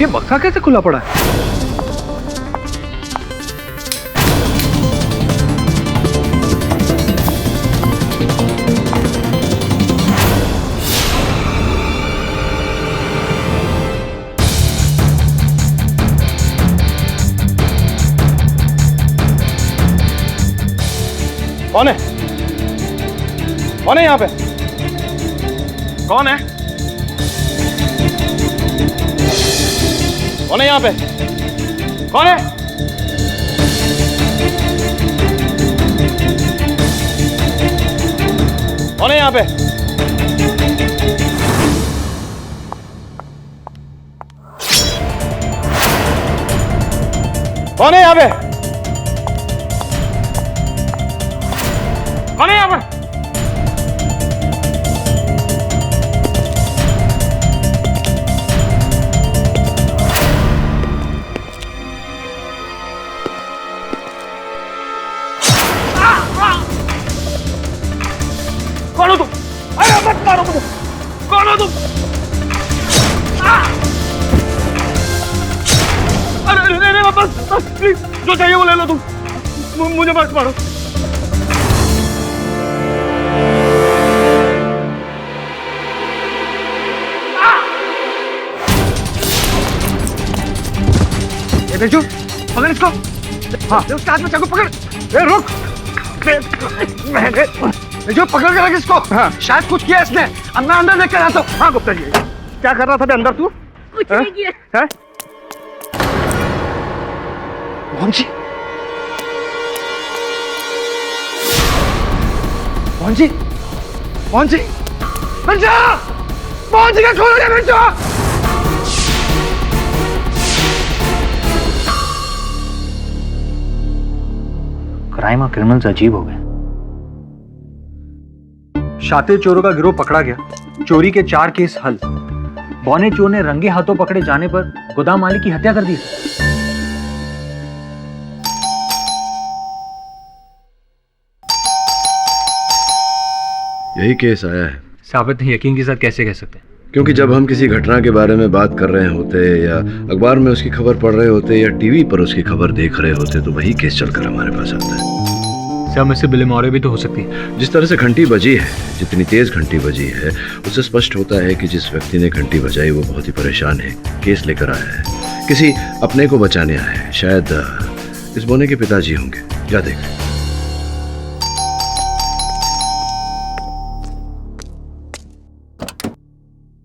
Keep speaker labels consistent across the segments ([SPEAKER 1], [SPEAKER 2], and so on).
[SPEAKER 1] ये मक्का कैसे खुला पड़ा है?
[SPEAKER 2] कौन है? कौन है यहाँ पे? कौन है? कौन है यहाँ पे? कौन है? कौन है यहाँ पे? कौन है यहाँ पे? कौन है यहाँ पे? कौन हो तुम? अरे मत मारो मुझे! कौन हो तुम? अरे नहीं नहीं बस प्लीज, जो चाहिए वो ले लो तुम, मुझे मत मारो।
[SPEAKER 1] ये देखो, पकड़ इसको। हाँ, उसके हाथ में चाकू पकड़। ए रुक। जो पकड़ के रख इसको। हाँ, शायद कुछ किया इसने। अब मैं अंदर देख कर आता हूँ। हाँ गुप्ता जी, क्या कर रहा था अंदर तू?
[SPEAKER 3] कुछ नहीं किया।
[SPEAKER 1] है? मोहन जी, मोहन जी, मोहन जी, बच्चा! मोहन जी का खोलो ये बच्चा!
[SPEAKER 4] क्राइम और क्रिमिनल्स अजीब हो गए।
[SPEAKER 1] शातिर चोरों का गिरोह पकड़ा गया। चोरी के 4 केस हल। बौने चोर ने रंगे हाथों पकड़े जाने पर गोदाम मालिक की हत्या कर दी।
[SPEAKER 5] यही केस आया है।
[SPEAKER 1] साबित यकीन के साथ कैसे कह सकते हैं?
[SPEAKER 5] क्योंकि जब हम किसी घटना के बारे में बात कर रहे होते या अखबार में उसकी खबर पढ़ रहे होते या टीवी पर उसकी खबर देख रहे होते तो वही केस चलकर हमारे पास आता है।
[SPEAKER 1] सब इससे बिलेमौरे भी तो हो सकती है।
[SPEAKER 5] जिस तरह से घंटी बजी है, जितनी तेज घंटी बजी है, उससे स्पष्ट होता है कि जिस व्यक्ति ने घंटी बजाई वो बहुत ही परेशान है, केस लेकर आया है, किसी अपने को बचाने आया है। शायद इस बोने के पिताजी होंगे। जा देख।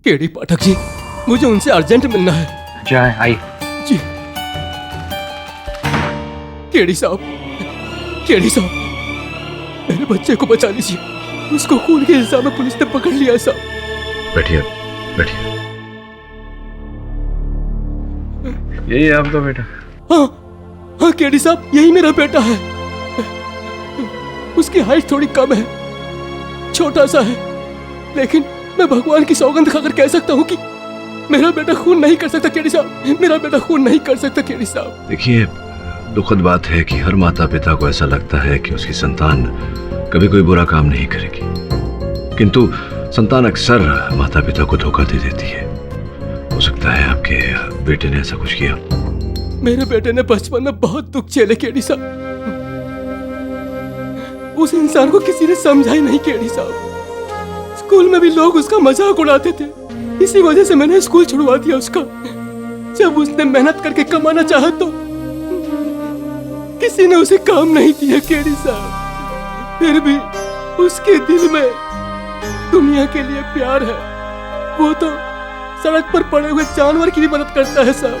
[SPEAKER 6] केडी पाठक जी, मुझे उनसे अर्जेंट मिलना है।
[SPEAKER 4] जाए आई।
[SPEAKER 6] जी। केडी साहब, केडी साहब, मेरे बच्चे को बचा लीजिए। उसको खून के इल्जाम में पुलिस ने पकड़ लिया साहब।
[SPEAKER 5] बैठिए, बैठिए।
[SPEAKER 2] यही है आपका बेटा?
[SPEAKER 6] हाँ हाँ केडी साहब, यही मेरा बेटा है। उसकी हाइट थोड़ी कम है, छोटा सा है, लेकिन मैं भगवान की सौगंध खाकर कह सकता हूँ कि मेरा बेटा खून नहीं कर सकता केडी साहब। मेरा बेटा खून नहीं कर सकता केडी साहब।
[SPEAKER 5] देखिए, दुखद बात है कि हर माता पिता को ऐसा लगता है कि उसकी संतान कभी कोई बुरा काम नहीं करेगी, किंतु संतान अक्सर माता पिता को धोखा दे देती है। हो सकता है आपके बेटे ने ऐसा कुछ किया।
[SPEAKER 6] मेरे बेटे ने बचपन में बहुत दुख झेले केडी साहब। उस इंसान को किसी ने समझा ही नहीं केडी साहब। स्कूल में भी लोग उसका मजाक उड़ाते थे। इसी वजह से मैंने स्कूल छुड़वा दिया उसका। जब उसने मेहनत करके कमाना चाहा तो किसी ने उसे काम नहीं दिया केडी साहब। फिर भी उसके दिल में दुनिया के लिए प्यार है। वो तो सड़क पर पड़े हुए जानवर की भी मदद करता है साहब।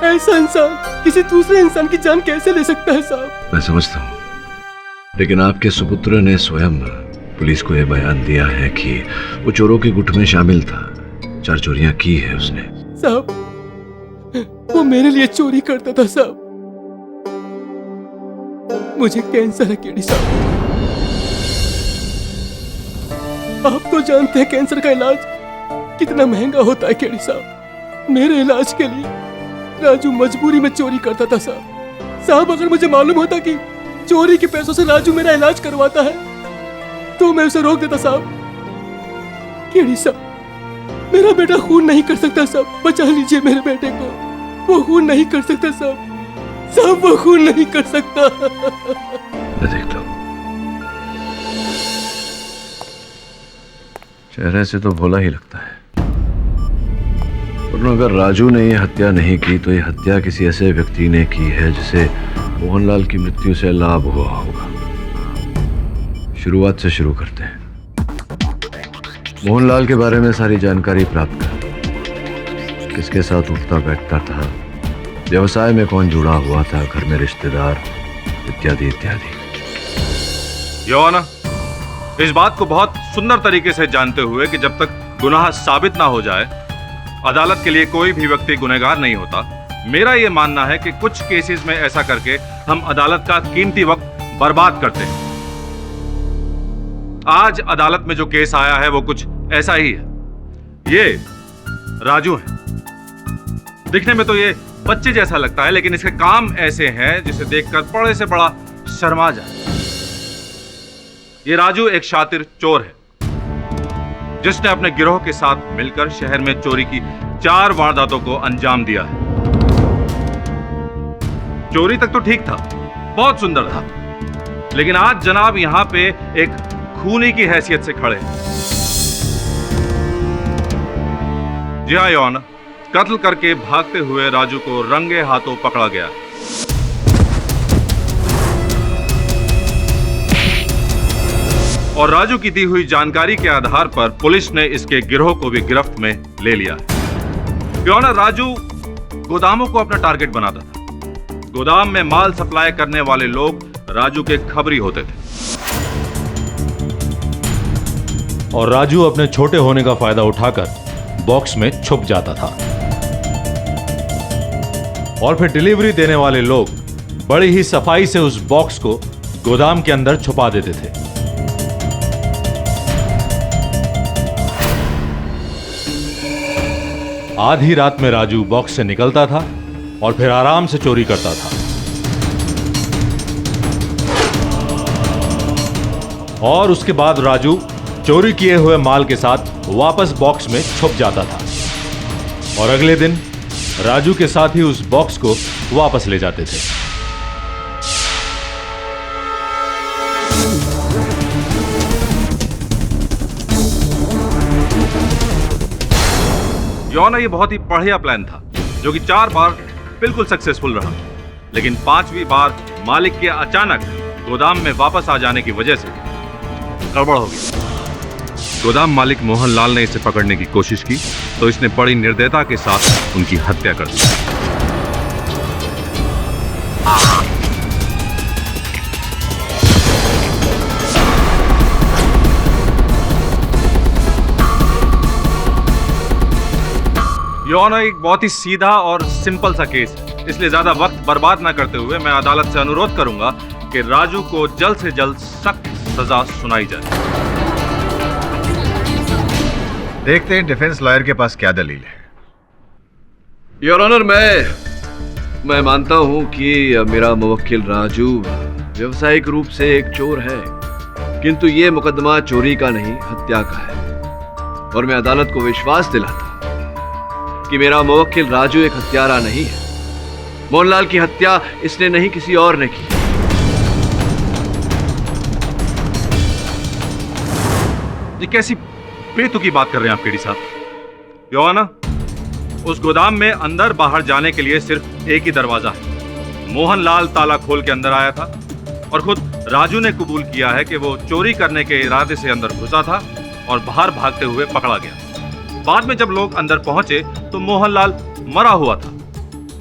[SPEAKER 6] ऐसा इंसान किसी दूसरे इंसान की जान कैसे ले सकता है साहब?
[SPEAKER 5] मैं समझता हूँ, लेकिन आपके सुपुत्र ने स्वयं पुलिस को यह बयान दिया है कि वो चोरों के गुट में शामिल था। 4 चोरियां की है उसने।
[SPEAKER 6] साहब, वो मेरे लिए चोरी करता था साहब। मुझे कैंसर है केडी साहब। आप तो जानते हैं कैंसर का इलाज कितना महंगा होता है केडी साहब। मेरे इलाज के लिए राजू मजबूरी में चोरी करता था साहब। साहब, अगर मुझे मालूम होता कि चोरी के पैसों से राजू मेरा इलाज करवाता है तो मैं उसे रोक देता साहब। केडी साहब, मेरा बेटा खून नहीं कर सकता साहब, बचा लीजिए मेरे बेटे को। वो खून नहीं कर सकता साहब, साहब वो खून नहीं कर सकता।
[SPEAKER 5] मैं देखता हूं। चेहरे से तो भोला ही लगता है, वरना अगर राजू ने यह हत्या नहीं की तो यह हत्या किसी ऐसे व्यक्ति ने की है जिसे मोहनलाल की मृत्यु से लाभ हुआ होगा। शुरुआत से शुरू करते हैं। मोहनलाल के बारे में सारी जानकारी प्राप्त कर, किसके साथ उठता बैठता था, व्यवसाय में कौन जुड़ा हुआ था, घर में रिश्तेदार, इत्यादि इत्यादि।
[SPEAKER 3] योना, इस बात को बहुत सुंदर तरीके से जानते हुए कि जब तक गुनाह साबित ना हो जाए अदालत के लिए कोई भी व्यक्ति गुनहगार नहीं होता, मेरा यह मानना है कि कुछ केसेस में ऐसा करके हम अदालत का कीमती वक्त बर्बाद करते हैं। आज अदालत में जो केस आया है वो कुछ ऐसा ही है। ये राजू है। दिखने में तो ये बच्चे जैसा लगता है, लेकिन इसके काम ऐसे हैं जिसे देखकर बड़े से बड़ा शर्मा जाए। ये राजू एक शातिर चोर है जिसने अपने गिरोह के साथ मिलकर शहर में चोरी की 4 वारदातों को अंजाम दिया है। चोरी तक तो ठीक था, बहुत सुंदर था, लेकिन आज जनाब यहां पे एक खूनी की हैसियत से खड़े हैं। जी हाँ योन, कत्ल करके भागते हुए राजू को रंगे हाथों पकड़ा गया। और राजू की दी हुई जानकारी के आधार पर पुलिस ने इसके गिरोह को भी गिरफ्त में ले लिया। योना, राजू गोदामों को अपना टारगेट बनाता था। गोदाम में माल सप्लाई करने वाले लोग राजू के खबरी होते थे
[SPEAKER 7] और राजू अपने छोटे होने का फायदा उठाकर बॉक्स में छुप जाता था और फिर डिलीवरी देने वाले लोग बड़ी ही सफाई से उस बॉक्स को गोदाम के अंदर छुपा देते थे। आधी रात में राजू बॉक्स से निकलता था और फिर आराम से चोरी करता था और उसके बाद राजू चोरी किए हुए माल के साथ वापस बॉक्स में छुप जाता था और अगले दिन राजू के साथ ही उस बॉक्स को वापस ले जाते थे।
[SPEAKER 3] योना, ये बहुत ही बढ़िया प्लान था जो कि 4 बार बिल्कुल सक्सेसफुल रहा, लेकिन 5वीं बार मालिक के अचानक गोदाम में वापस आ जाने की वजह से गड़बड़ हो गई। गोदाम मालिक मोहनलाल ने इसे पकड़ने की कोशिश की तो इसने बड़ी निर्दयता के साथ उनकी हत्या कर दी। योना, एक बहुत ही सीधा और सिंपल सा केस है, इसलिए ज्यादा वक्त बर्बाद ना करते हुए मैं अदालत से अनुरोध करूंगा कि राजू को जल्द से जल्द सख्त सजा सुनाई जाए।
[SPEAKER 8] देखते हैं डिफेंस लॉयर के पास क्या दलील है।
[SPEAKER 5] योर ऑनर, मैं मानता हूं कि मेरा मुवक्किल राजू व्यवसायिक रूप से एक चोर है, किंतु यह मुकदमा चोरी का नहीं, हत्या का है। और मैं अदालत को विश्वास दिलाता कि मेरा मुवक्किल राजू एक हत्यारा नहीं है। मोहनलाल की हत्या इसने नहीं, किसी और ने की।
[SPEAKER 3] ये कैसी बेतुकी बात कर रहे हैं आप केडी साहब? योना, उस गोदाम में अंदर बाहर जाने के लिए सिर्फ एक ही दरवाजा है। मोहनलाल ताला खोल के अंदर आया था और खुद राजू ने कबूल किया है कि वो चोरी करने के इरादे से अंदर घुसा था और बाहर भागते हुए पकड़ा गया। बाद में जब लोग अंदर पहुंचे तो मोहनलाल मरा हुआ था।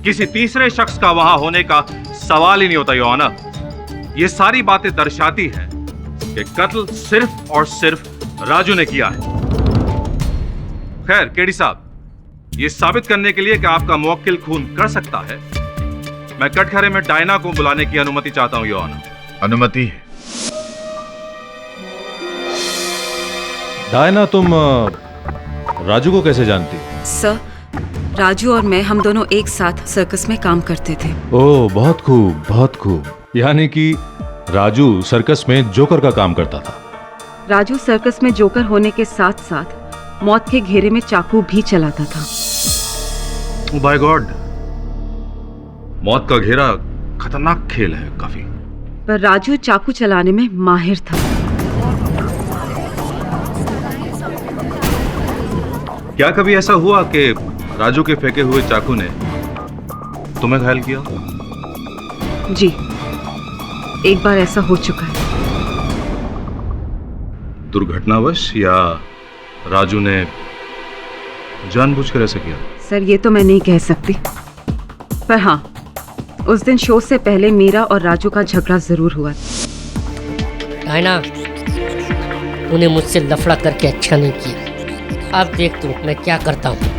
[SPEAKER 3] किसी तीसरे शख्स का वहां होने का सवाल ही नहीं होता। योना, ये सारी बातें दर्शाती हैं कि कत्ल सिर्फ और सिर्फ राजू ने किया है। खैर केडी साहब, ये साबित करने के लिए कि आपका मुवक्किल खून कर सकता है, मैं कटघरे में डायना को बुलाने की अनुमति चाहता हूं। योना,
[SPEAKER 8] अनुमति है।
[SPEAKER 7] डायना, तुम राजू को कैसे जानती?
[SPEAKER 9] सर, राजू और मैं, हम दोनों एक साथ सर्कस में काम करते थे।
[SPEAKER 7] ओह, बहुत खूब, बहुत खूब। यानी कि राजू सर्कस में जोकर का काम करता था।
[SPEAKER 9] राजू सर्कस में जोकर होने के साथ साथ मौत के घेरे में चाकू भी चलाता था।
[SPEAKER 3] ओ बाय गॉड, मौत का घेरा खतरनाक खेल है काफी।
[SPEAKER 9] पर राजू चाकू चलाने में माहिर था।
[SPEAKER 3] क्या कभी ऐसा हुआ कि राजू के फेंके हुए चाकू ने तुम्हें घायल किया?
[SPEAKER 9] जी, एक बार ऐसा हो चुका है।
[SPEAKER 3] दुर्घटनावश या राजू ने जानबूझकर ऐसा किया?
[SPEAKER 9] सर, ये तो मैं नहीं कह सकती, पर हाँ, उस दिन शो से पहले मेरा और राजू का झगड़ा जरूर हुआ।
[SPEAKER 10] डायना, तूने मुझसे लफड़ा करके अच्छा नहीं किया। अब देख तू मैं क्या करता हूँ।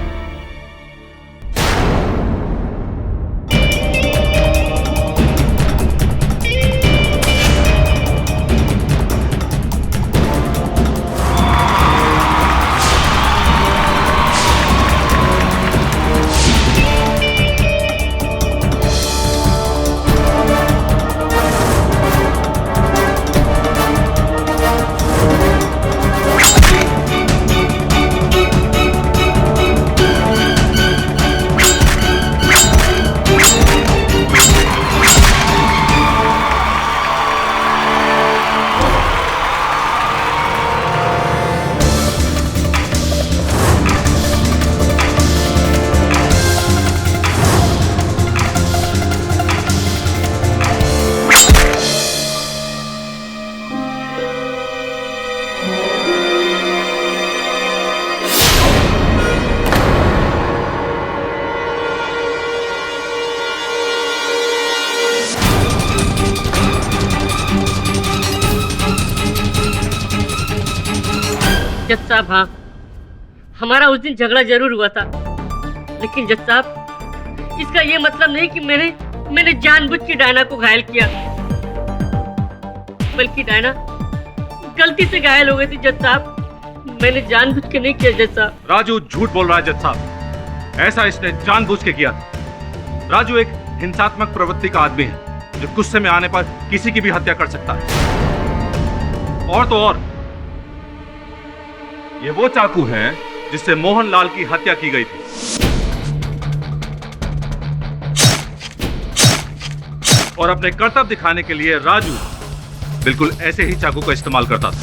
[SPEAKER 10] जज साहब, हाँ, हमारा उस दिन झगड़ा जरूर हुआ था, लेकिन जज साहब, इसका ये मतलब नहीं कि मैंने जानबूझ के डायना को घायल किया, बल्कि डायना गलती से घायल हो गई थी जज साहब। मैंने जानबूझ के नहीं किया जज साहब।
[SPEAKER 3] राजू झूठ बोल रहा है जज साहब, ऐसा इसने जानबूझ के किया था। राजू एक हिंसात्मक प्रवृत्ति का आदमी है जो गुस्से में आने पर किसी की भी हत्या कर सकता है। और तो और ये वो चाकू है जिससे मोहनलाल की हत्या की गई थी। और अपने कर्तव्य दिखाने के लिए राजू बिल्कुल ऐसे ही चाकू का इस्तेमाल करता था।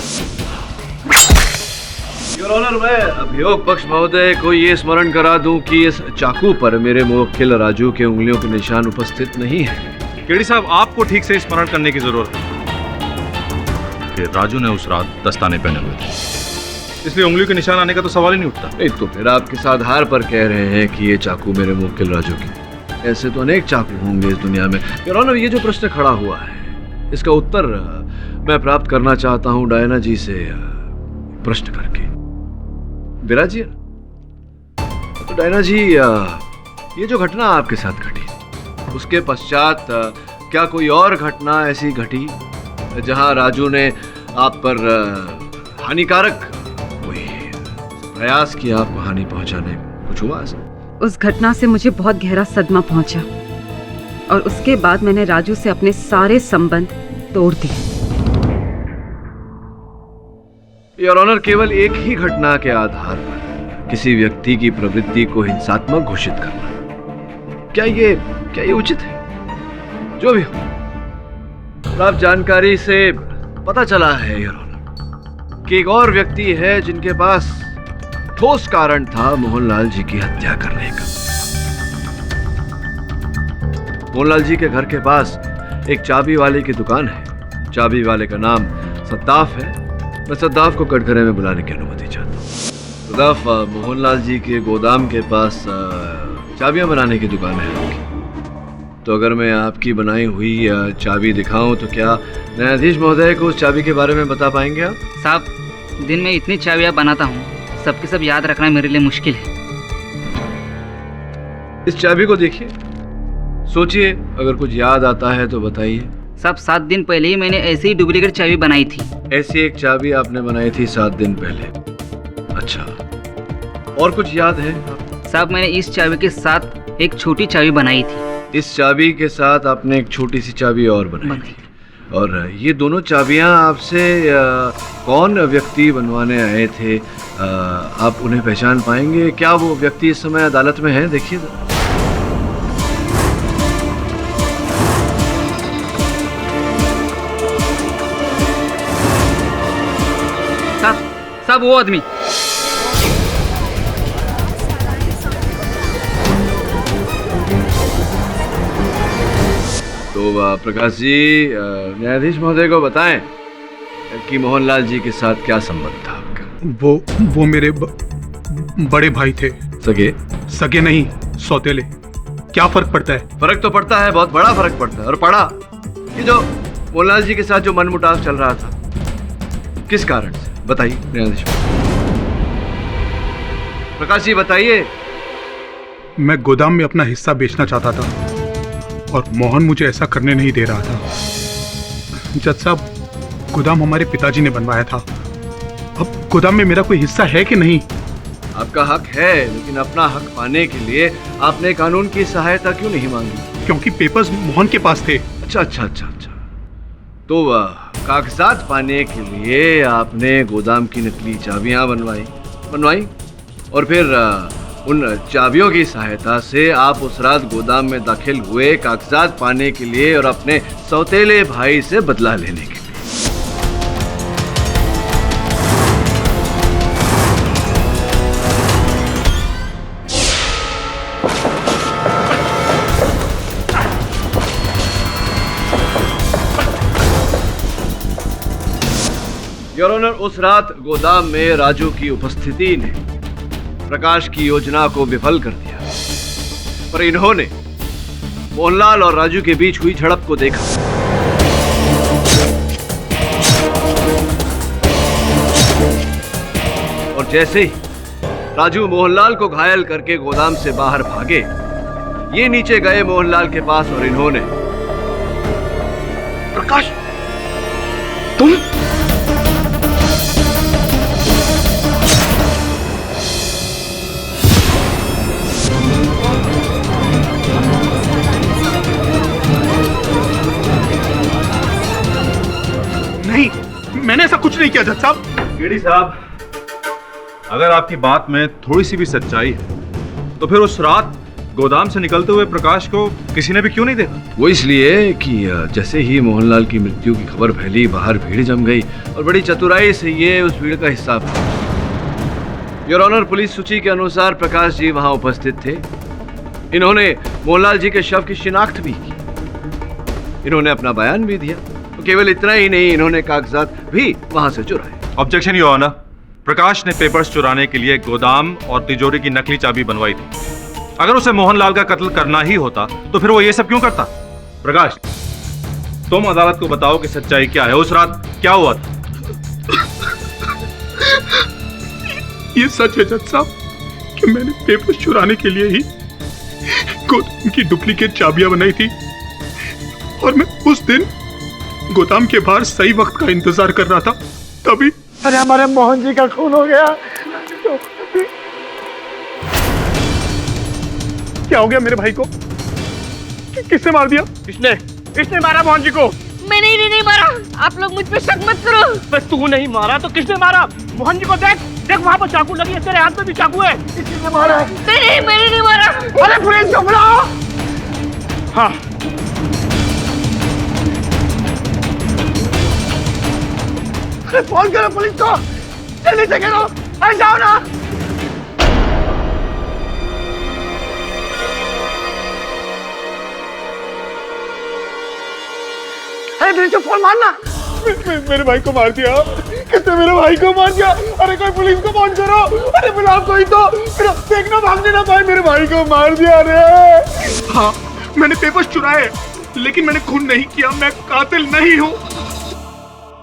[SPEAKER 5] योर ऑनर, मैं अभियोग पक्ष महोदय को ये स्मरण करा दूं कि इस चाकू पर मेरे मुवक्किल राजू के उंगलियों के निशान उपस्थित नहीं है।
[SPEAKER 3] केडी साहब, आपको ठीक से स्मरण करने की जरूरत है कि राजू ने उस रात दस्ताने पहने हुए थे, इसलिए उंगलियों के निशान आने का तो सवाल ही नहीं उठता।
[SPEAKER 5] नहीं तो फिर आप किस आधार पर कह रहे हैं कि ये चाकू मेरे मुवक्किल राजू की? ऐसे तो अनेक चाकू होंगे इस दुनिया में। योर ऑनर, ये जो प्रश्न खड़ा हुआ है इसका उत्तर मैं प्राप्त करना चाहता हूं डायना जी से प्रश्न करके। विराजिए। तो डायना जी, ये जो घटना आपके साथ घटी, उसके पश्चात क्या कोई और घटना ऐसी घटी जहां राजू ने आप पर हानिकारक कोई प्रयास किया, आपको हानि पहुंचाने? कुछ हुआ ऐसा?
[SPEAKER 9] उस घटना से मुझे बहुत गहरा सदमा पहुंचा और उसके बाद मैंने राजू से अपने सारे संबंध तोड़ दिए।
[SPEAKER 5] योर ऑनर, केवल एक ही घटना के आधार पर किसी व्यक्ति की प्रवृत्ति को हिंसात्मक घोषित करना, क्या ये उचित है? जो भी हो, प्राप्त जानकारी से पता चला है योर ऑनर कि एक और व्यक्ति है जिनके पास ठोस कारण था मोहनलाल जी की हत्या करने का। मोहनलाल जी के घर के पास एक चाबी वाले की दुकान है। चाबी वाले का नाम सद्दाफ है। मैं सद्दाफ को कटघरे में बुलाने की अनुमति चाहता हूँ। सद्दाफ, मोहनलाल जी के गोदाम के पास चाबियां बनाने की दुकान है आपकी। तो अगर मैं आपकी बनाई हुई चाबी दिखाऊं तो क्या न्यायाधीश महोदय को उस चाबी के बारे में बता पाएंगे आप?
[SPEAKER 11] साहब, दिन में इतनी चाबियां बनाता हूँ, सबके सब याद रखना मेरे लिए मुश्किल है।
[SPEAKER 5] इस चाबी को देखिए, सोचिए, अगर कुछ याद आता है तो बताइए।
[SPEAKER 11] साहब, 7 दिन पहले ही मैंने ऐसी ही डुप्लीकेट चाबी बनाई थी।
[SPEAKER 5] ऐसी एक चाबी आपने बनाई थी 7 दिन पहले? अच्छा, और कुछ याद है?
[SPEAKER 11] साहब, मैंने इस चाबी के साथ एक छोटी चाबी बनाई थी।
[SPEAKER 5] इस चाबी के साथ आपने एक छोटी सी चाबी और बनाई थी। और ये दोनों चाबियां आपसे कौन व्यक्ति बनवाने आए थे? आप उन्हें पहचान पाएंगे क्या? वो व्यक्ति इस समय अदालत में है, देखिए जरा।
[SPEAKER 11] साहब वो आदमी।
[SPEAKER 5] तो प्रकाश जी, न्यायाधीश महोदय को बताएं कि मोहनलाल जी के साथ क्या संबंध था आपका?
[SPEAKER 12] वो मेरे बड़े भाई थे।
[SPEAKER 5] सगे?
[SPEAKER 12] सगे नहीं, सौतेले। क्या फर्क पड़ता है?
[SPEAKER 5] फर्क तो पड़ता है, बहुत बड़ा फर्क पड़ता है। और पड़ा कि जो मोहनलाल जी के साथ जो मनमुटाव चल रहा था, किस कारण से, बताइए न्यायाधीश। प्रकाश जी बताइए।
[SPEAKER 12] मैं गोदाम में अपना हिस्सा बेचना चाहता था और मोहन मुझे ऐसा करने नहीं दे रहा था। जज साहब, गोदाम हमारे पिताजी ने बनवाया था। अब गोदाम में मेरा कोई हिस्सा है कि नहीं?
[SPEAKER 5] आपका हक है, लेकिन अपना हक पाने के लिए आपने कानून की सहायता क्यों नहीं मांगी?
[SPEAKER 12] क्योंकि पेपर्स मोहन के पास थे।
[SPEAKER 5] अच्छा। तो कागजात पाने के लिए आपने गोदाम की नकली चाबियां बनवाई और फिर उन चाबियों की सहायता से आप उस रात गोदाम में दाखिल हुए कागजात पाने के लिए और अपने सौतेले भाई से बदला लेने के लिए। योर ऑनर, उस रात गोदाम में राजू की उपस्थिति ने प्रकाश की योजना को विफल कर दिया, पर इन्होंने मोहनलाल और राजू के बीच हुई झड़प को देखा। और जैसे ही राजू मोहनलाल को घायल करके गोदाम से बाहर भागे, ये नीचे गए मोहनलाल के पास और इन्होंने, प्रकाश तुम?
[SPEAKER 12] नहीं, मैंने ऐसा कुछ नहीं किया जज साहब।
[SPEAKER 3] केडी साहब, अगर आपकी बात में थोड़ी सी भी सच्चाई है तो फिर उस रात गोदाम से निकलते हुए प्रकाश को किसी ने भी क्यों नहीं देखा?
[SPEAKER 5] वो इसलिए कि जैसे ही मोहनलाल की मृत्यु की खबर फैली, बाहर भीड़ जम गई और बड़ी चतुराई से ये उस भीड़ का हिस्सा था। योर ऑनर, पुलिस सूची के अनुसार प्रकाश जी वहां उपस्थित थे। इन्होंने मोहनलाल जी के शव की शिनाख्त भी की, इन्होंने अपना बयान भी दिया। तो केवल इतना ही नहीं, इन्होंने कागजात भी वहां से चुराए।
[SPEAKER 3] ऑब्जेक्शन योर ऑनर, प्रकाश ने पेपर्स चुराने के लिए गोदाम और तिजोरी की नकली चाबी बनवाई थी। अगर उसे मोहनलाल का कत्ल करना ही होता तो फिर वो ये सब क्यों करता? प्रकाश, तुम अदालत को बताओ कि सच्चाई क्या है, उस रात क्या हुआ था?
[SPEAKER 12] ये सच है जज साहब कि मैंने पेपर्स चुराने के लिए ही गोदाम की डुप्लीकेट चाबियां बनाई थी और मैं उस दिन गोदाम के बाहर सही वक्त का इंतजार कर रहा था। तभी
[SPEAKER 2] अरे हमारे मोहन जी का खून हो गया। क्या हो गया मेरे भाई को? किसने मार दिया? किसने मारा मोहन जी को?
[SPEAKER 10] मैंने ही नहीं मारा। आप लोग मुझ पे शक मत करो।
[SPEAKER 2] बस तू नहीं मारा तो किसने मारा? मोहन जी को देख वहां पर चाकू लगी है, तेरे हाथ में भी चाकू है। किसने मारा है?
[SPEAKER 10] नहीं, मैंने नहीं मारा।
[SPEAKER 2] अरे पुलिस को बुलाओ। हाँ, फोन करो पुलिस को, जल्दी से करो, आ जाओ ना। अरे फोन मारना। मेरे भाई को मार दिया। किसने मेरे भाई को मार दिया? अरे कोई पुलिस को फोन करो। अरे बुलाओ कोई तो। देखना भागने ना पाए, मेरे भाई को मार दिया रे।
[SPEAKER 12] हाँ, मैंने पेपर्स चुराए, लेकिन मैंने खून नहीं किया। मैं कातिल नहीं हूँ।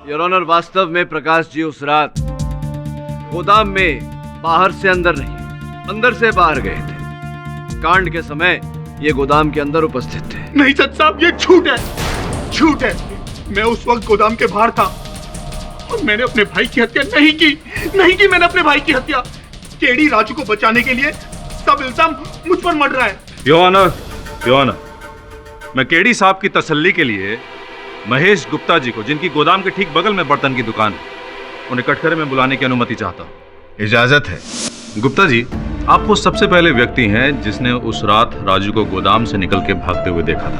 [SPEAKER 5] योर ऑनर, वास्तव में प्रकाश जी उस रात गोदाम में बाहर से अंदर नहीं, अंदर से बाहर गए थे। कांड के समय ये गोदाम के अंदर उपस्थित थे।
[SPEAKER 12] नहीं जज साहब, ये झूठ है, झूठ है। मैं उस वक्त गोदाम के बाहर था और मैंने अपने भाई की हत्या नहीं की मैंने अपने भाई की हत्या। केडी राजू को बचाने के लिए सब इल्जाम मुझ पर मढ़ रहा है।
[SPEAKER 3] योर ऑनर, मैं केडी साहब की तसल्ली के लिए महेश गुप्ता जी को, जिनकी गोदाम के ठीक बगल में बर्तन की दुकान है, उन्हें कटघरे में बुलाने की अनुमति चाहता हूँ।
[SPEAKER 8] इजाजत है।
[SPEAKER 3] गुप्ता जी, आप वो सबसे पहले व्यक्ति हैं जिसने उस रात राजू को गोदाम से निकल के भागते हुए देखा था।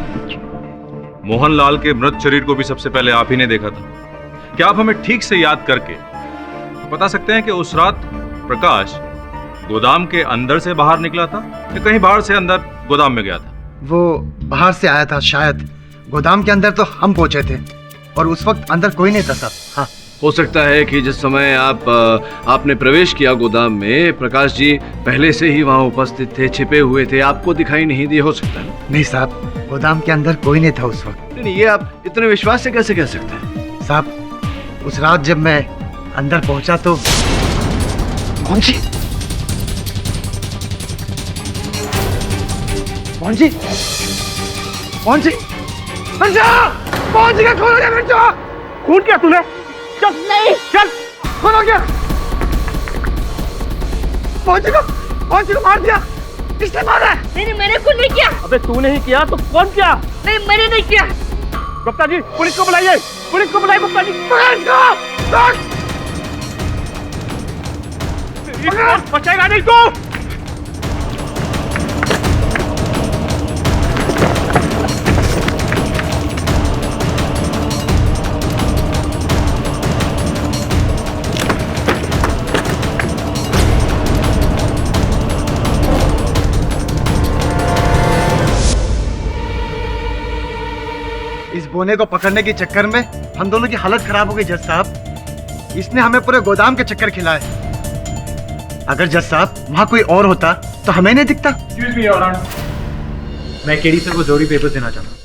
[SPEAKER 3] मोहनलाल के मृत शरीर को भी सबसे पहले आप ही ने देखा था। क्या आप हमें ठीक से याद करके बता सकते हैं कि उस रात प्रकाश गोदाम के अंदर से बाहर निकला था या कहीं बाहर से अंदर गोदाम में गया था?
[SPEAKER 2] वो बाहर से आया था शायद। गोदाम के अंदर तो हम पहुंचे थे और उस वक्त अंदर कोई नहीं था साहब। हाँ,
[SPEAKER 5] हो सकता है कि जिस समय आपने प्रवेश किया गोदाम में, प्रकाश जी पहले से ही वहाँ उपस्थित थे, छिपे हुए थे, आपको दिखाई नहीं दिए, हो सकता है।
[SPEAKER 2] नहीं साहब, गोदाम के अंदर कोई नहीं था उस वक्त।
[SPEAKER 5] नहीं, ये आप इतने विश्वास से कैसे कह सकते हैं?
[SPEAKER 2] साहब, उस रात जब मैं अंदर पहुंचा तो मोहन जी का खून हो गया। खून किया तूने? चल नहीं, चल, खून हो गया। मोहन जी को मार दिया। किसने मारा है?
[SPEAKER 10] नहीं, मैंने कुछ नहीं किया।
[SPEAKER 6] अबे तूने ही किया तो कौन किया?
[SPEAKER 10] नहीं, मैंने नहीं किया।
[SPEAKER 6] गुप्ता जी, पुलिस को बुलाइए, पुलिस को बुलाइए। गुप्ता जी, बचेगा नहीं तू।
[SPEAKER 2] इस बोने को पकड़ने के चक्कर में हम दोनों की हालत खराब हो गई जज साहब। इसने हमें पूरे गोदाम के चक्कर खिलाए। अगर जज साहब वहाँ कोई और होता तो हमें नहीं दिखता।
[SPEAKER 1] एक्सक्यूज मी योर ऑनर, मैं केडी सर को जोरी पेपर्स देना चाहता हूँ।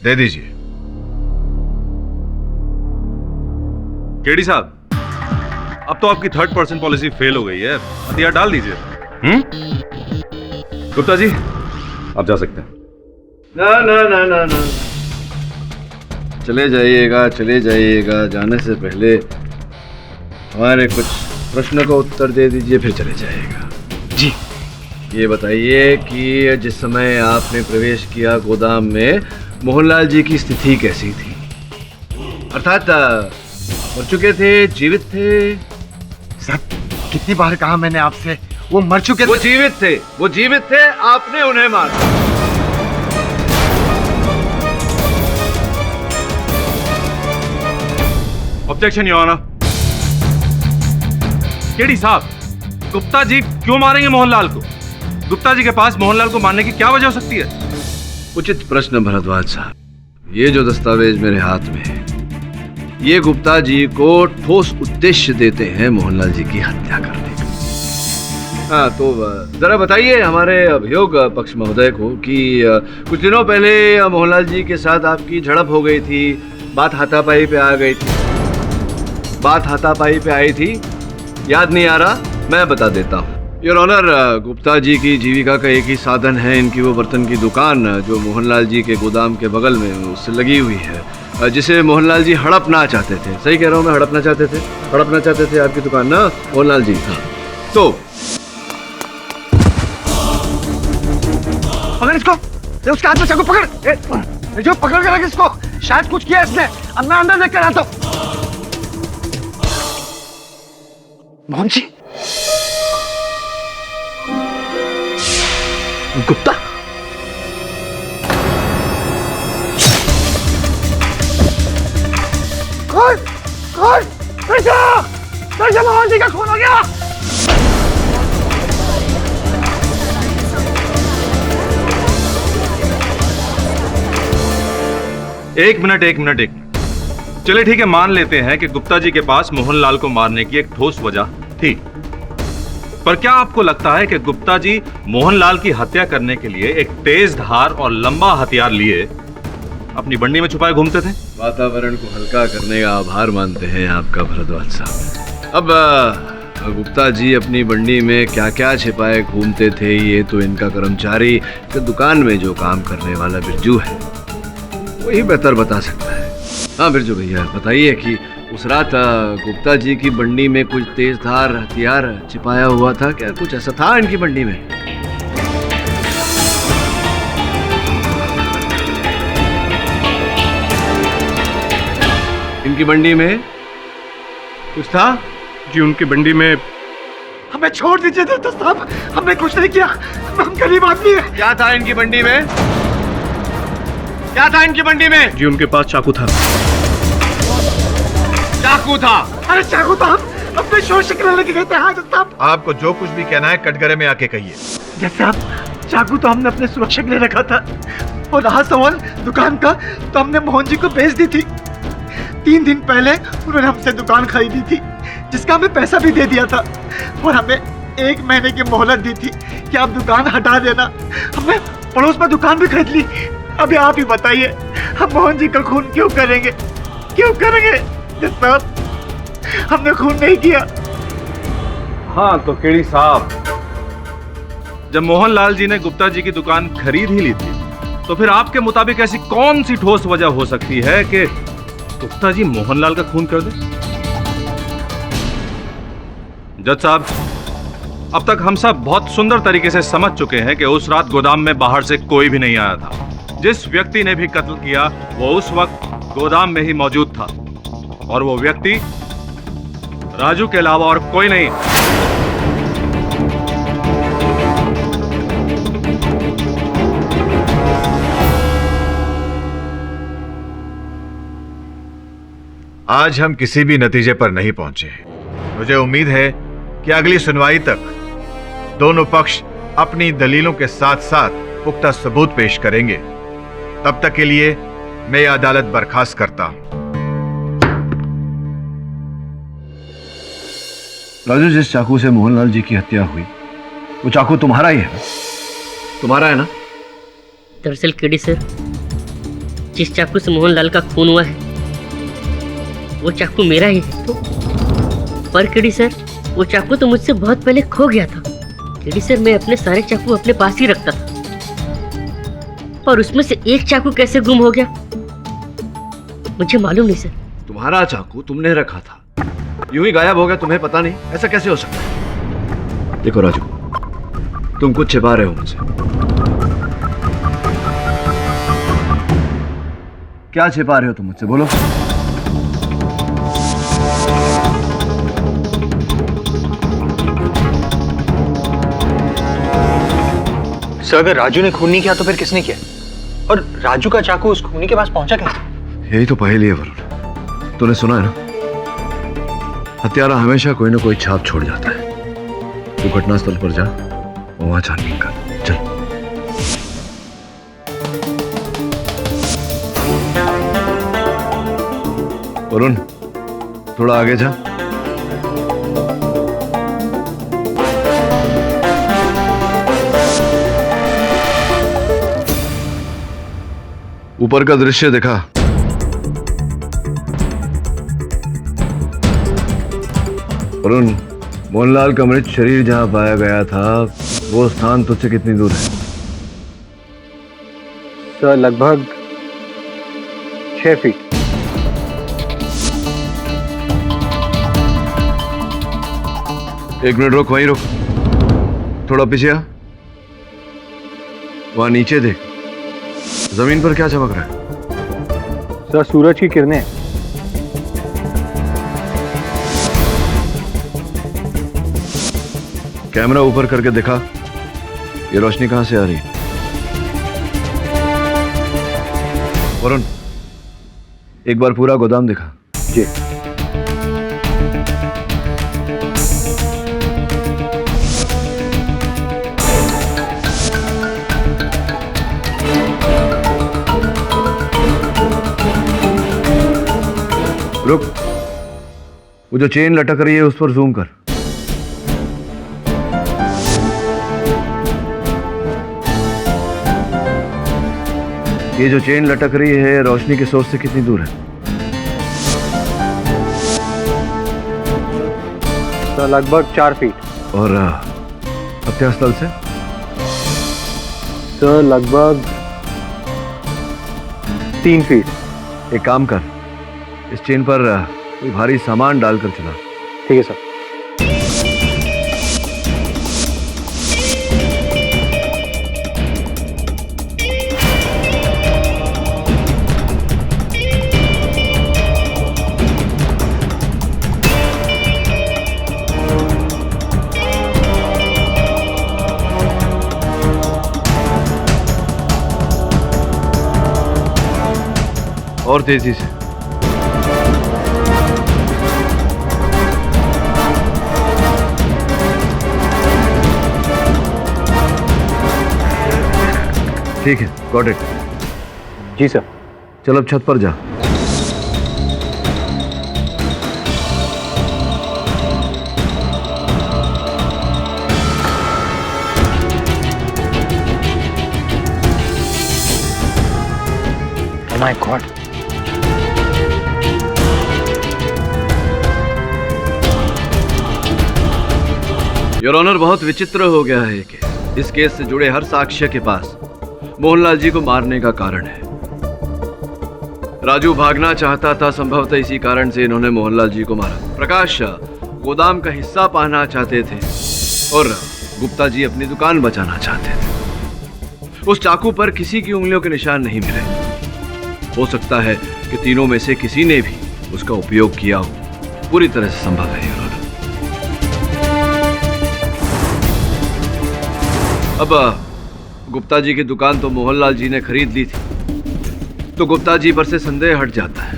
[SPEAKER 8] दे दीजिए।
[SPEAKER 3] केडी साहब, अब तो आपकी 3rd पर्सन पॉलिसी फेल हो गई है, हथियार डाल दीजिए। गुप्ता जी, आप जा सकते हैं।
[SPEAKER 5] ना ना ना ना ना, चले जाइएगा। जाने से पहले हमारे कुछ प्रश्नों का उत्तर दे दीजिए, फिर चले जाइएगा।
[SPEAKER 2] जी।
[SPEAKER 5] ये बताइए कि जिस समय आपने प्रवेश किया गोदाम में, मोहनलाल जी की स्थिति कैसी थी? अर्थात मर चुके थे, जीवित थे?
[SPEAKER 2] सर, कितनी बार कहा मैंने आपसे, वो मर चुके थे।
[SPEAKER 5] वो जीवित थे, आपने उन्हें मारा।
[SPEAKER 3] Objection your honour. केडी साहब, गुप्ता जी क्यों मारेंगे मोहनलाल को? गुप्ता जी के पास मोहनलाल को मारने की क्या वजह हो सकती है?
[SPEAKER 5] उचित प्रश्न भरद्वाज साहब। ये जो दस्तावेज मेरे हाथ में है, ये गुप्ता जी को ठोस उद्देश्य देते हैं मोहनलाल जी की हत्या करने का। हाँ, तो जरा बताइए हमारे अभियोग पक्ष महोदय को कि कुछ दिनों पहले मोहनलाल जी के साथ आपकी झड़प हो गई थी, बात हाथापाई पे आ गई थी। बात हाथापाई पे आई थी, याद नहीं आ रहा? मैं बता देता हूँ योर ऑनर। गुप्ता जी की जीविका का एक ही साधन है इनकी वो बर्तन की दुकान, जो मोहनलाल जी के गोदाम के बगल में उससे लगी हुई है, जिसे मोहनलाल जी हड़पना चाहते थे। सही कह रहा हूँ मैं? हड़पना चाहते थे आपकी दुकान ना मोहनलाल जी? हाँ, तो
[SPEAKER 2] पकड़ इसको, उसके हाथ में चाकू पकड़। जो पकड़ कर रख इसको, शायद कुछ किया इसने। अब मैं अंदर देख कर आता हूँ। मोहन जी, गुप्ता, मोहन जी का खून हो गया।
[SPEAKER 3] एक मिनट। चलिए ठीक है, मान लेते हैं कि गुप्ता जी के पास मोहनलाल को मारने की एक ठोस वजह थी, पर क्या आपको लगता है कि गुप्ता जी मोहनलाल की हत्या करने के लिए एक तेज धार और लंबा हथियार लिए अपनी बंडी में छुपाए घूमते थे?
[SPEAKER 5] वातावरण को हल्का करने का आभार मानते हैं आपका भरद्वाज साहब। अब गुप्ता जी अपनी बंडी में क्या क्या छिपाए घूमते थे, ये तो इनका कर्मचारी के दुकान में जो काम करने वाला बिरजू है वही बेहतर बता सकता है। हाँ बिरजू भैया, बताइए कि उस रात गुप्ता जी की बंडी में कुछ तेज धार हथियार छिपाया हुआ था क्या? कुछ ऐसा था इनकी बंडी में? उनकी बंडी में कुछ था?
[SPEAKER 12] जी उनकी बंडी में।
[SPEAKER 2] हमें छोड़ दीजिए दत्ता साहब, हमने कुछ नहीं किया, हम गरीब आदमी हैं।
[SPEAKER 5] क्या था इनकी बंडी में? क्या था इनकी बंडी में?
[SPEAKER 12] जी उनके पास चाकू था।
[SPEAKER 5] चाकू था?
[SPEAKER 2] अरे चाकू तो हम अपने शोर शिकने लेके गए थे। हाँ जज साहब।
[SPEAKER 8] आपको जो कुछ भी कहना है कटघरे में आके कहिए।
[SPEAKER 2] जज साहब, चाकू तो हमने अपने सुरक्षा के लिए रखा था, और रहा सवाल दुकान का, तो हमने मोहन जी को बेच दी थी। 3 दिन पहले उन्होंने हमसे दुकान खरीदी थी, जिसका हमें पैसा भी दे दिया था, और हमें 1 महीने की मोहलत दी थी कि आप दुकान हटा देना। हमने पड़ोस में दुकान भी खरीद ली। अभी आप ही बताइए, हम मोहन जी का खून क्यों करेंगे? क्यों करेंगे जज साहब? हमने खून नहीं किया।
[SPEAKER 3] हाँ तो केड़ी साहब, जब मोहनलाल जी ने गुप्ता जी की दुकान खरीद ही ली थी, तो फिर आपके मुताबिक ऐसी कौन सी ठोस वजह हो सकती है कि गुप्ता जी मोहनलाल का खून कर दे? जज साहब, अब तक हम सब बहुत सुंदर तरीके से समझ चुके हैं कि उस रात गोदाम में बाहर से कोई भी नहीं आया था। जिस व्यक्ति ने भी कत्ल किया वो उस वक्त गोदाम में ही मौजूद था, और वो व्यक्ति राजू के अलावा और कोई नहीं।
[SPEAKER 8] आज हम किसी भी नतीजे पर नहीं पहुंचे। मुझे उम्मीद है कि अगली सुनवाई तक दोनों पक्ष अपनी दलीलों के साथ साथ पुख्ता सबूत पेश करेंगे। तब तक के लिए मैं ये अदालत बर्खास्त करता हूं।
[SPEAKER 5] राजू, जिस चाकू से मोहनलाल जी की हत्या हुई वो चाकू तुम्हारा ही है? तुम्हारा है ना?
[SPEAKER 10] दरअसल केडी सर, जिस चाकू से मोहनलाल का खून हुआ है वो चाकू मेरा ही है। तो पर केडी सर, वो चाकू तो मुझसे बहुत पहले खो गया था। केडी सर, मैं अपने सारे चाकू अपने पास ही रखता था, और उसमें से एक चाकू कैसे गुम हो गया मुझे मालूम नहीं सर।
[SPEAKER 5] तुम्हारा चाकू तुमने रखा था, यूं ही गायब हो गया, तुम्हें पता नहीं? ऐसा कैसे हो सकता है? देखो राजू, तुम कुछ छिपा रहे हो मुझसे। क्या छिपा रहे हो तुम मुझसे? बोलो।
[SPEAKER 1] सर, अगर राजू ने खून नहीं किया तो फिर किसने किया? और राजू का चाकू उस खूनी के पास पहुंचा कैसे?
[SPEAKER 5] यही तो पहेली है वरुण। तूने सुना है ना, हत्यारा हमेशा कोई ना कोई छाप छोड़ जाता है। तू घटनास्थल पर जा, वहां छानबीन कर। चल। वरुण, थोड़ा आगे जा। ऊपर का दृश्य देखा? वरुण, मोहनलाल का मृत शरीर जहां पाया गया था वो स्थान तुझसे कितनी दूर है?
[SPEAKER 1] सर, लगभग 6 फीट।
[SPEAKER 5] एक मिनट रुक, वहीं रुक। थोड़ा पीछे आ। वहां नीचे देख, जमीन पर क्या चमक रहा है?
[SPEAKER 1] सर, सूरज की किरणें।
[SPEAKER 5] कैमरा ऊपर करके दिखा, ये रोशनी कहां से आ रही है? वरुण, एक बार पूरा गोदाम दिखा।
[SPEAKER 1] जी।
[SPEAKER 5] रुक, वो जो चेन लटक रही है उस पर जूम कर। ये जो चेन लटक रही है रोशनी के सोर्स से कितनी दूर है?
[SPEAKER 1] तो लगभग 4 फीट।
[SPEAKER 5] और हत्यास्थल से?
[SPEAKER 1] सर, लगभग 3 फीट।
[SPEAKER 5] एक काम कर, इस चेन पर कोई भारी सामान डालकर चला।
[SPEAKER 1] ठीक है सर।
[SPEAKER 5] और तेजी से। ठीक है, गॉट इट।
[SPEAKER 4] Ji sir.
[SPEAKER 5] चल अब छत पर जा।
[SPEAKER 4] Oh my God.
[SPEAKER 5] Your honour, बहुत विचित्र हो गया है ये केस। इस केस से जुड़े हर साक्ष्य के पास मोहनलाल जी को मारने का कारण है। राजू भागना चाहता था, संभवतः इसी कारण से इन्होंने मोहनलाल जी को मारा। प्रकाश गोदाम का हिस्सा पाना चाहते थे और गुप्ता जी अपनी दुकान बचाना चाहते थे। उस चाकू पर किसी की उंगलियों के निशान नहीं मिले। हो सकता है कि तीनों में से किसी ने भी उसका उपयोग किया हो। पूरी तरह से संभव है। अब गुप्ता जी की दुकान तो मोहनलाल जी ने खरीद ली थी, तो गुप्ता जी पर से संदेह हट जाता है।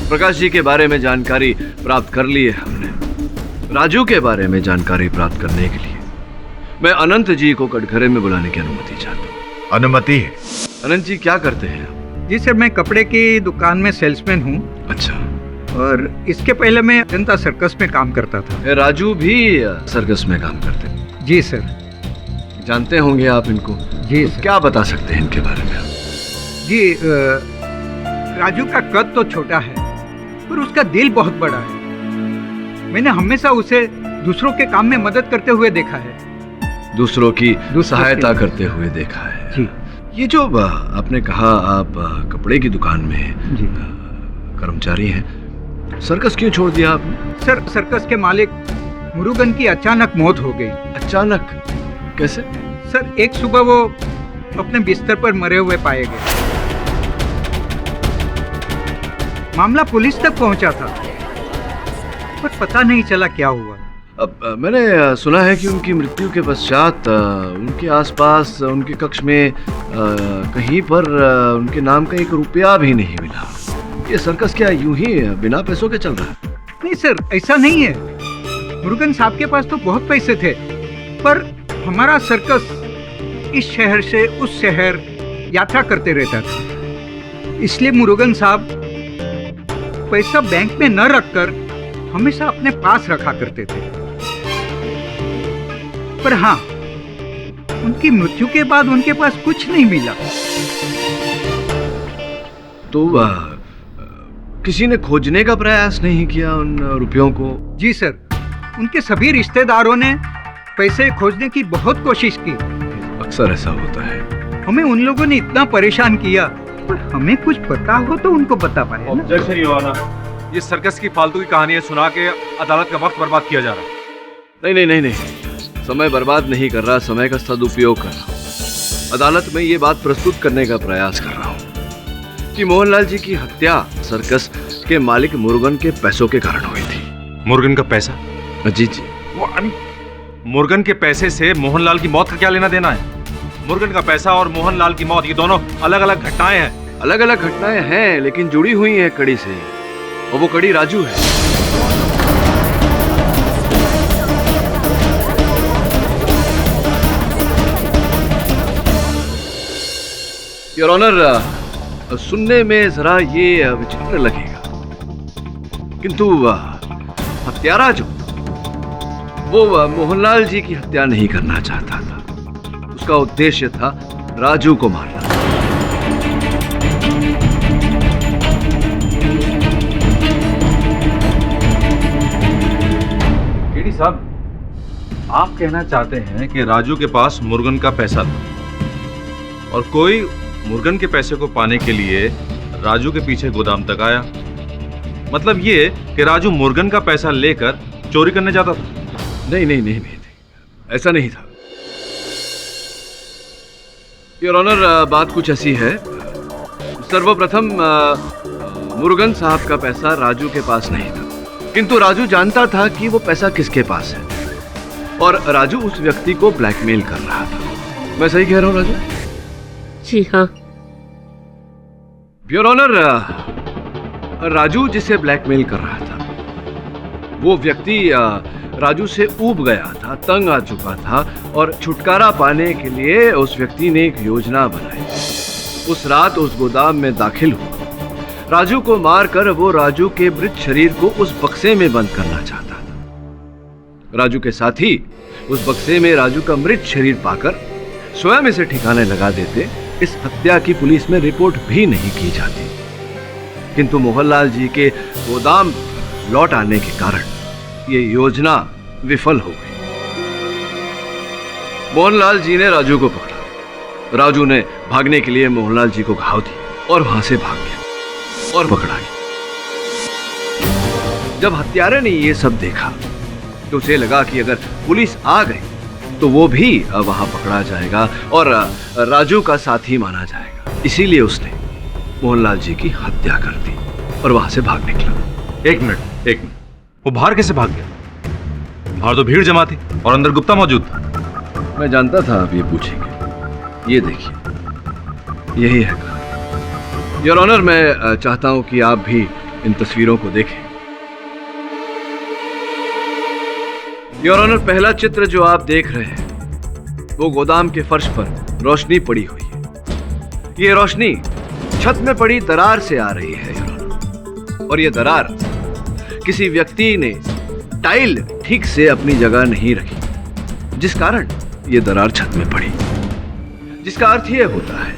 [SPEAKER 5] प्रकाश जी के बारे में जानकारी प्राप्त कर ली है हमने। राजू के बारे में जानकारी प्राप्त करने के लिए मैं अनंत जी को कटघरे में बुलाने की अनुमति चाहता हूँ।
[SPEAKER 8] अनुमति है?
[SPEAKER 5] अनंत जी क्या करते हैं?
[SPEAKER 1] जी सर, मैं कपड़े की दुकान में सेल्समैन हूँ।
[SPEAKER 5] अच्छा।
[SPEAKER 1] और इसके पहले मैं जनता सर्कस में काम करता था।
[SPEAKER 5] राजू भी सर्कस में काम करते हैं?
[SPEAKER 1] जी सर।
[SPEAKER 5] जानते होंगे आप इनको?
[SPEAKER 1] जी
[SPEAKER 5] तो क्या बता सकते हैं इनके बारे में?
[SPEAKER 1] जी, राजू का कद तो छोटा है पर उसका दिल बहुत बड़ा है। मैंने हमेशा उसे दूसरों के काम में मदद करते हुए देखा है।
[SPEAKER 5] दूसरों की सहायता करते हुए देखा है
[SPEAKER 1] जी।
[SPEAKER 5] ये जो आपने कहा आप कपड़े की दुकान में कर्मचारी हैं, सर्कस क्यों छोड़ दिया आपने?
[SPEAKER 1] सर, सर्कस के मालिक मुरुगन की अचानक मौत हो गई।
[SPEAKER 5] अचानक? कैसे?
[SPEAKER 1] सर, एक सुबह वो अपने बिस्तर पर मरे हुए पाए गए। मामला पुलिस तक पहुंचा था पर पता नहीं चला क्या हुआ।
[SPEAKER 5] अब मैंने सुना है कि उनकी मृत्यु के पश्चात उनके आसपास उनके कक्ष में कहीं पर उनके नाम का 1 रुपया भी नहीं मिला। ये सर्कस क्या यूं ही बिना पैसों के चल रहा है?
[SPEAKER 1] नहीं सर, ऐसा नहीं है। मुरुगन साहब के पास तो बहुत पैसे थे, पर हमारा सर्कस इस शहर से उस शहर यात्रा करते रहता था। इसलिए मुरुगन साहब पैसा बैंक में न रखकर हमेशा अपने पास रखा करते थे। पर हाँ, उनकी मृत्यु के बाद उनके पास कुछ नहीं मिला।
[SPEAKER 5] तो किसी ने खोजने का प्रयास नहीं किया उन रुपयों को?
[SPEAKER 1] जी सर, उनके सभी रिश्तेदारों ने पैसे खोजने की बहुत कोशिश की।
[SPEAKER 5] अक्सर ऐसा होता है।
[SPEAKER 1] हमें उन लोगों ने इतना परेशान किया, पर हमें कुछ पता हो तो उनको बता पाए ना।
[SPEAKER 3] ऑब्जेक्शन योर ऑनर, ये सर्कस की फालतू की कहानियां सुना के अदालत का वक्त बर्बाद किया जा रहा है।
[SPEAKER 5] नहीं, समय बर्बाद नहीं कर रहा, समय का सदुपयोग कर रहा हूँ। अदालत में ये बात प्रस्तुत करने का प्रयास कर रहा हूँ कि मोहनलाल जी की हत्या सर्कस के मालिक मुरुगन के पैसों के कारण हुई थी।
[SPEAKER 3] मुरुगन का पैसा?
[SPEAKER 5] जी।
[SPEAKER 3] मुरुगन के पैसे से मोहनलाल की मौत का क्या लेना देना है? मुरुगन का पैसा और मोहनलाल की मौत, ये दोनों अलग अलग घटनाएं हैं।
[SPEAKER 5] अलग अलग घटनाएं हैं, लेकिन जुड़ी हुई हैं कड़ी से, और वो कड़ी राजू है। योर ऑनर, सुनने में जरा ये विचित्र लगेगा, किंतु हत्यारा जो वो मोहनलाल जी की हत्या नहीं करना चाहता था। उसका उद्देश्य था राजू को मारना।
[SPEAKER 3] केडी साहब, आप कहना चाहते हैं कि राजू के पास मुरुगन का पैसा था और कोई मुरुगन के पैसे को पाने के लिए राजू के पीछे गोदाम तक आया। मतलब ये कि राजू मुरुगन का पैसा लेकर चोरी करने जाता था?
[SPEAKER 5] नहीं, ऐसा नहीं था। योर ऑनर, बात कुछ ऐसी है। सर्वप्रथम मुरुगन साहब का पैसा राजू के पास नहीं था, किंतु राजू जानता था कि वो पैसा किसके पास है, और राजू उस व्यक्ति को ब्लैकमेल कर रहा था। मैं सही कह रहा हूँ राजू?
[SPEAKER 10] जी हाँ।
[SPEAKER 5] योर ऑनर, राजू जिसे ब्लैकमेल कर रहा था वो व्यक्ति राजू से ऊब गया था, तंग आ चुका था और छुटकारा पाने के लिए उस व्यक्ति ने एक योजना बनाई। उस रात उस गोदाम में दाखिल हुआ। राजू को मारकर वो राजू के मृत शरीर को उस बक्से में बंद करना चाहता था। राजू के साथी उस बक्से में राजू का मृत शरीर पाकर स्वयं इसे ठिकाने लगा देते। इस हत्या की पुलिस में रिपोर्ट भी नहीं की जाती, किंतु मोहनलाल जी के गोदाम लौट आने के कारण ये योजना विफल हो गई। मोहनलाल जी ने राजू को पकड़ा। राजू ने भागने के लिए मोहनलाल जी को घाव दी और वहां से भाग गया और पकड़ा गया। जब हत्यारे ने ये सब देखा तो उसे लगा कि अगर पुलिस आ गई तो वो भी वहां पकड़ा जाएगा और राजू का साथी माना जाएगा। इसीलिए उसने मोहनलाल जी की हत्या कर दी और वहां से भाग निकला।
[SPEAKER 3] एक मिनट, वो बाहर कैसे भाग गया? बाहर तो भीड़ जमा थी और अंदर गुप्ता मौजूद था।
[SPEAKER 5] मैं जानता था आप ये पूछेंगे। ये देखिए, यही है कहानी। योर ऑनर, मैं चाहता हूं कि आप भी इन तस्वीरों को देखें। योर ऑनर, पहला चित्र जो आप देख रहे हैं वो गोदाम के फर्श पर रोशनी पड़ी हुई है। ये रोशनी छत में पड़ी दरार से आ रही है योर ऑनर, और ये दरार किसी व्यक्ति ने टाइल ठीक से अपनी जगह नहीं रखी, जिस कारण ये दरार छत में पड़ी। जिसका अर्थ यह होता है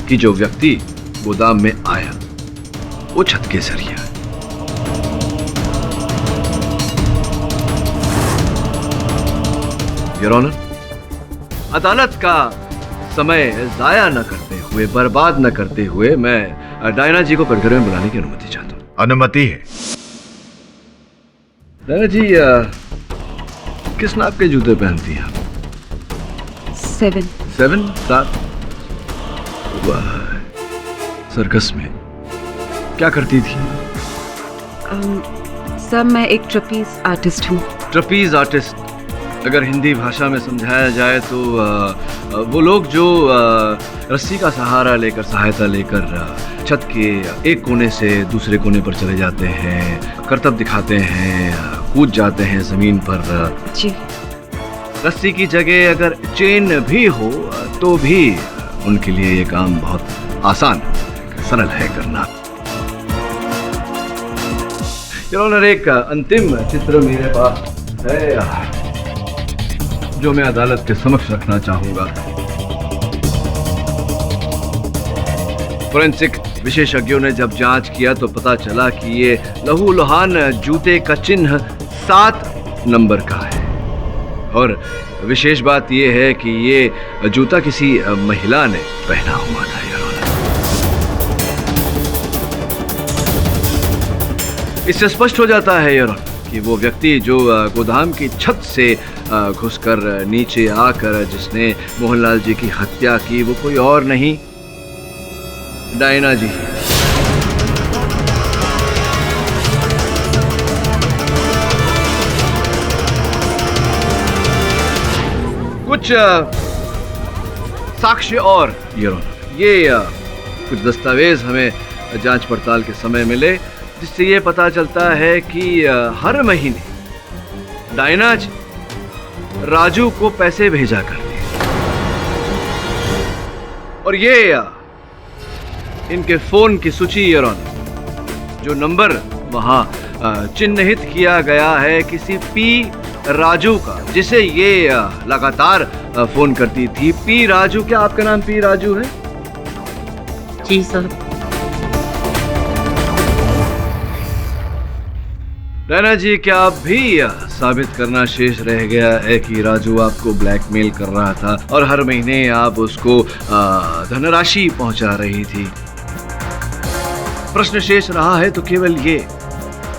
[SPEAKER 5] कि जो व्यक्ति गोदाम में आया वो छत के जरिए आया। योर ऑनर, अदालत का समय जाया न करते हुए, बर्बाद न करते हुए मैं डायना जी को कटघरे में बुलाने की अनुमति चाहता हूँ।
[SPEAKER 8] अनुमति है।
[SPEAKER 5] डायना जी, किस नाप के जूते पहनती हैं आप? 7? वाह, सर्कस में क्या करती थी?
[SPEAKER 9] सर, मैं एक ट्रपीज आर्टिस्ट हूँ।
[SPEAKER 5] ट्रपीज आर्टिस्ट, अगर हिंदी भाषा में समझाया जाए तो वो लोग जो रस्सी का सहारा लेकर, सहायता लेकर छत के एक कोने से दूसरे कोने पर चले जाते हैं, करतब दिखाते हैं, कूद जाते हैं जमीन पर।
[SPEAKER 9] जी।
[SPEAKER 5] रस्सी की जगह अगर चेन भी हो तो भी उनके लिए ये काम बहुत आसान, सरल है करना। योर ऑनर, एक अंतिम चित्र मेरे पास है जो मैं अदालत के समक्ष रखना चाहूंगा। फोरेंसिक विशेषज्ञों ने जब जांच किया तो पता चला कि ये लहूलुहान जूते का चिन्ह 7 नंबर का है, और विशेष बात यह है कि ये जूता किसी महिला ने पहना हुआ था। इससे स्पष्ट हो जाता है योर ऑनर कि वो व्यक्ति जो गोदाम की छत से घुसकर नीचे आकर जिसने मोहनलाल जी की हत्या की वो कोई और नहीं, डायना जी। कुछ साक्ष्य और योर ऑनर, ये कुछ दस्तावेज हमें जांच पड़ताल के समय मिले जिससे ये पता चलता है कि हर महीने डायना जी राजू को पैसे भेजा करती है, और ये इनके फोन की सूची योर ऑनर, जो नंबर वहां चिन्हित किया गया है किसी पी राजू का, जिसे ये लगातार फोन करती थी। पी राजू, क्या आपका नाम पी राजू है?
[SPEAKER 10] जी साहब।
[SPEAKER 5] डायना जी, क्या आप भी साबित करना शेष रह गया है कि राजू आपको ब्लैकमेल कर रहा था और हर महीने आप उसको धनराशि पहुंचा रही थी? प्रश्न शेष रहा है तो केवल ये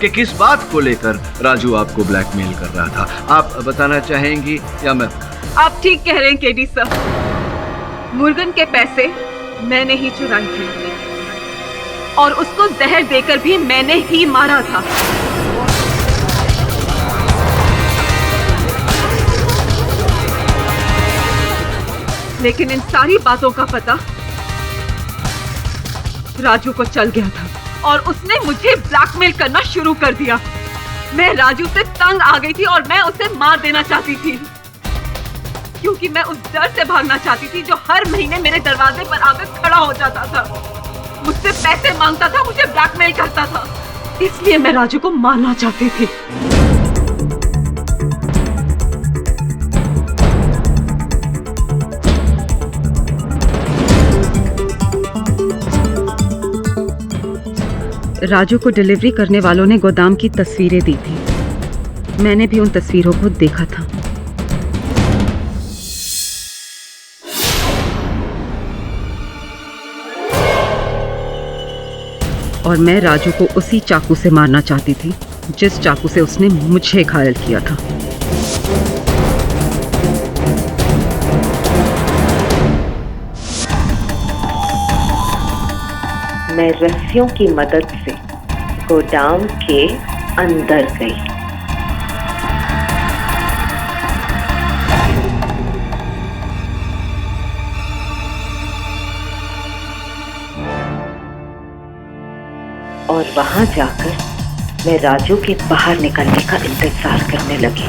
[SPEAKER 5] कि किस बात को लेकर राजू आपको ब्लैकमेल कर रहा था, आप बताना चाहेंगी या मैं?
[SPEAKER 9] आप ठीक कह रहे हैं केडी सर। मुर्गन के पैसे मैंने ही चुराए थे और उसको जहर देकर भी मैंने ही मारा था। लेकिन इन सारी बातों का पता राजू को चल गया था और उसने मुझे ब्लैकमेल करना शुरू कर दिया। मैं राजू से तंग आ गई थी और मैं उसे मार देना चाहती थी, क्योंकि मैं उस डर से भागना चाहती थी जो हर महीने मेरे दरवाजे पर आकर खड़ा हो जाता था, मुझसे पैसे मांगता था, मुझे ब्लैकमेल करता था। इसलिए मैं राजू को मारना चाहती थी। राजू को डिलीवरी करने वालों ने गोदाम की तस्वीरें दी थी। मैंने भी उन तस्वीरों को देखा था। और मैं राजू को उसी चाकू से मारना चाहती थी जिस चाकू से उसने मुझे घायल किया था।
[SPEAKER 13] मैं रस्सियों की मदद से गोदाम के अंदर गई। और वहां जाकर मैं राजू के बाहर निकलने का इंतजार करने लगी।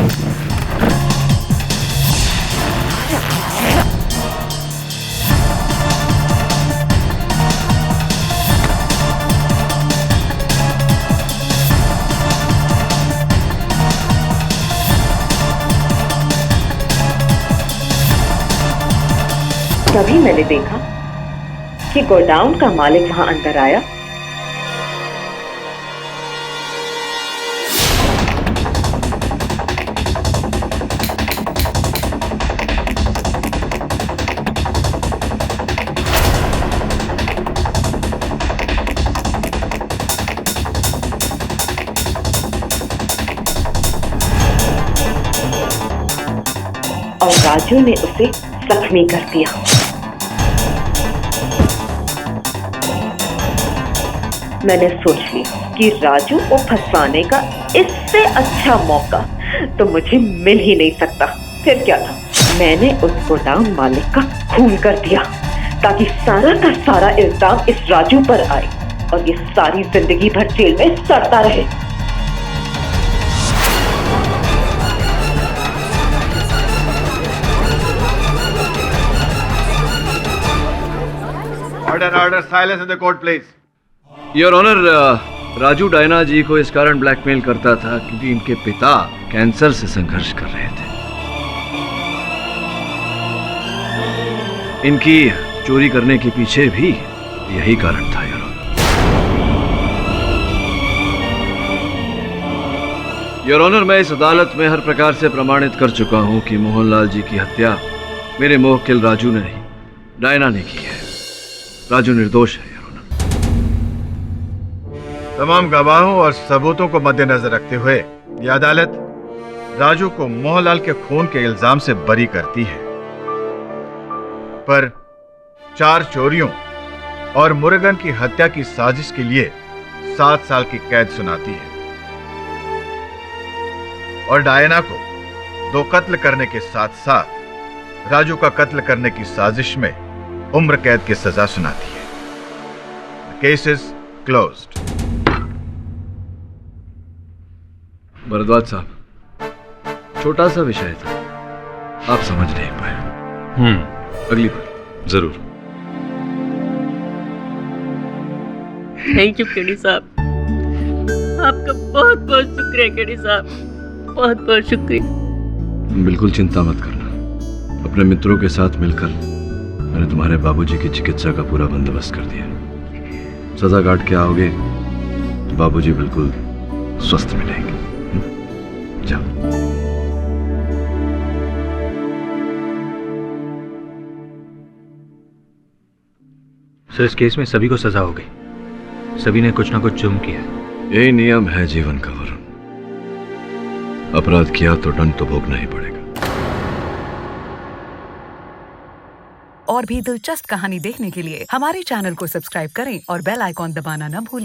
[SPEAKER 13] तभी मैंने देखा कि गोडाउन का मालिक वहां अंदर आया और राजू ने उसे जख्मी कर दिया। मैंने सोच लिया कि राजू को फंसाने का इससे अच्छा मौका तो मुझे मिल ही नहीं सकता। फिर क्या था, मैंने उस गोदाम मालिक का खून कर दिया ताकि सारा का सारा इल्जाम इस राजू पर आए और ये सारी जिंदगी भर जेल में सड़ता रहे।
[SPEAKER 8] Order silence in the court please.
[SPEAKER 5] Your honour, Raju Diana ji को इस कारण ब्लैकमेल करता था क्योंकि इनके पिता कैंसर से संघर्ष कर रहे थे। इनकी चोरी करने के पीछे भी यही कारण था। योर ऑनर, योर ऑनर, मैं इस अदालत में हर प्रकार से प्रमाणित कर चुका हूं कि मोहनलाल जी की हत्या मेरे मोहकिल राजू ने नहीं, डायना ने की है। राजू निर्दोष है।
[SPEAKER 8] तमाम गवाहों और सबूतों को मद्देनजर रखते हुए यह अदालत राजू को मोहनलाल के खून के इल्जाम से बरी करती है, पर 4 चोरियों और मुरुगन की हत्या की साजिश के लिए 7 साल की कैद सुनाती है और डायना को 2 कत्ल करने के साथ साथ राजू का कत्ल करने की साजिश में उम्र कैद की सजा सुनाती है। Case is closed.
[SPEAKER 5] भरद्वाज साहब, छोटा सा विषय था, आप समझ नहीं पाए। अगली बार जरूर।
[SPEAKER 10] थैंक यू केडी साहब, आपका बहुत बहुत शुक्रिया केडी साहब, बहुत बहुत शुक्रिया।
[SPEAKER 5] बिल्कुल चिंता मत करना, अपने मित्रों के साथ मिलकर मैंने तुम्हारे बाबूजी की चिकित्सा का पूरा बंदोबस्त कर दिया। सजा काट के आओगे तो बाबूजी बिल्कुल स्वस्थ मिलेंगे। जाओ।
[SPEAKER 4] सर, इस केस में सभी को सजा हो गई। सभी ने कुछ ना कुछ जुर्म किया।
[SPEAKER 5] यही नियम है जीवन का वरुण। अपराध किया तो दंड तो भोगना ही पड़ेगा।
[SPEAKER 14] और भी दिलचस्प कहानी देखने के लिए हमारे चैनल को सब्सक्राइब करें और बेल आइकॉन दबाना न भूलें।